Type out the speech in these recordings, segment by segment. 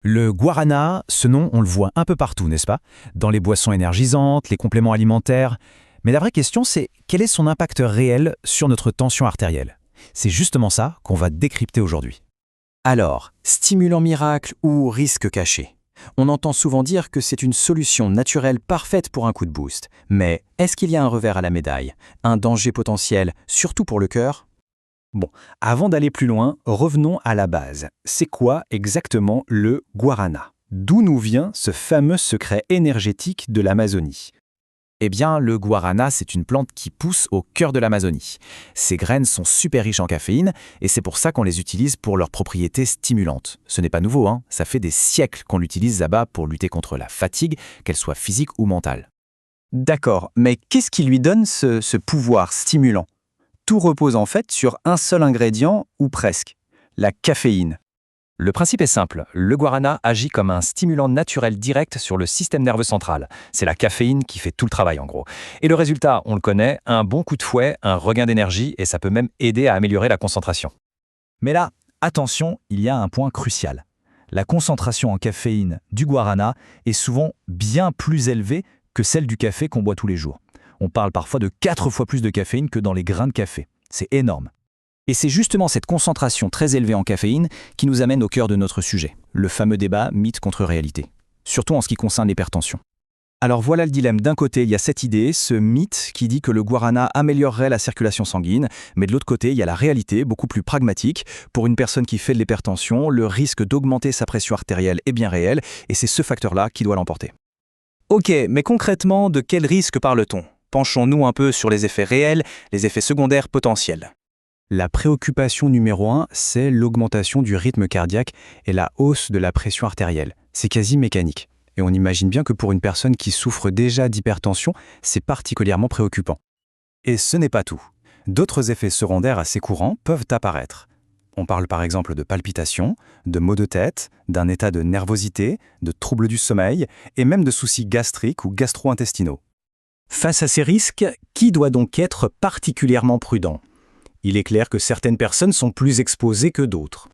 Le guarana, ce nom, on le voit un peu partout, n'est-ce pas? Dans les boissons énergisantes, les compléments alimentaires. Mais la vraie question, c'est quel est son impact réel sur notre tension artérielle? C'est justement ça qu'on va décrypter aujourd'hui. Alors, stimulant miracle ou risque caché? On entend souvent dire que c'est une solution naturelle parfaite pour un coup de boost. Mais est-ce qu'il y a un revers à la médaille? Un danger potentiel, surtout pour le cœur? Bon, avant d'aller plus loin, revenons à la base. C'est quoi exactement le guarana? D'où nous vient ce fameux secret énergétique de l'Amazonie? Eh bien, le guarana, c'est une plante qui pousse au cœur de l'Amazonie. Ses graines sont super riches en caféine et c'est pour ça qu'on les utilise pour leurs propriétés stimulantes. Ce n'est pas nouveau, hein, ça fait des siècles qu'on l'utilise là-bas pour lutter contre la fatigue, qu'elle soit physique ou mentale. D'accord, mais qu'est-ce qui lui donne ce pouvoir stimulant? Tout repose en fait sur un seul ingrédient, ou presque, la caféine. Le principe est simple, le guarana agit comme un stimulant naturel direct sur le système nerveux central. C'est la caféine qui fait tout le travail en gros. Et le résultat, on le connaît, un bon coup de fouet, un regain d'énergie et ça peut même aider à améliorer la concentration. Mais là, attention, il y a un point crucial. La concentration en caféine du guarana est souvent bien plus élevée que celle du café qu'on boit tous les jours. On parle parfois de 4 fois plus de caféine que dans les grains de café. C'est énorme. Et c'est justement cette concentration très élevée en caféine qui nous amène au cœur de notre sujet, le fameux débat mythe contre réalité, surtout en ce qui concerne l'hypertension. Alors voilà le dilemme. D'un côté, il y a cette idée, ce mythe qui dit que le guarana améliorerait la circulation sanguine, mais de l'autre côté, il y a la réalité, beaucoup plus pragmatique. Pour une personne qui fait de l'hypertension, le risque d'augmenter sa pression artérielle est bien réel, et c'est ce facteur-là qui doit l'emporter. Ok, mais concrètement, de quel risque parle-t-on? Penchons-nous un peu sur les effets réels, les effets secondaires potentiels. La préoccupation numéro 1, c'est l'augmentation du rythme cardiaque et la hausse de la pression artérielle. C'est quasi mécanique. Et on imagine bien que pour une personne qui souffre déjà d'hypertension, c'est particulièrement préoccupant. Et ce n'est pas tout. D'autres effets secondaires assez courants peuvent apparaître. On parle par exemple de palpitations, de maux de tête, d'un état de nervosité, de troubles du sommeil et même de soucis gastriques ou gastro-intestinaux. Face à ces risques, qui doit donc être particulièrement prudent? Il est clair que certaines personnes sont plus exposées que d'autres.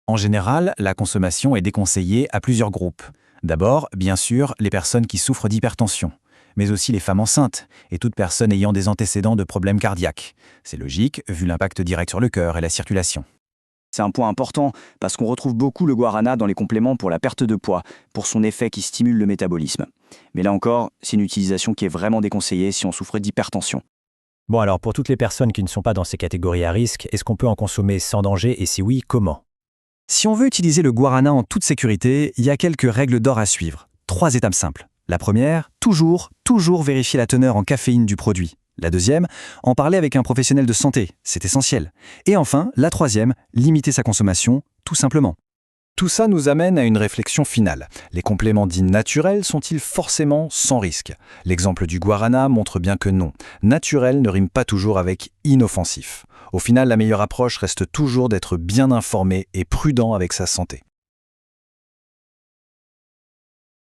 En général, la consommation est déconseillée à plusieurs groupes. D'abord, bien sûr, les personnes qui souffrent d'hypertension, mais aussi les femmes enceintes et toute personne ayant des antécédents de problèmes cardiaques. C'est logique, vu l'impact direct sur le cœur et la circulation. C'est un point important parce qu'on retrouve beaucoup le guarana dans les compléments pour la perte de poids, pour son effet qui stimule le métabolisme. Mais là encore, c'est une utilisation qui est vraiment déconseillée si on souffre d'hypertension. Bon alors pour toutes les personnes qui ne sont pas dans ces catégories à risque, est-ce qu'on peut en consommer sans danger et si oui, comment? Si on veut utiliser le guarana en toute sécurité, il y a quelques règles d'or à suivre. 3 étapes simples. La première, toujours vérifier la teneur en caféine du produit. La deuxième, en parler avec un professionnel de santé, c'est essentiel. Et enfin, la troisième, limiter sa consommation, tout simplement. Tout ça nous amène à une réflexion finale. Les compléments dits naturels sont-ils forcément sans risque? L'exemple du guarana montre bien que non. Naturel ne rime pas toujours avec inoffensif. Au final, la meilleure approche reste toujours d'être bien informé et prudent avec sa santé.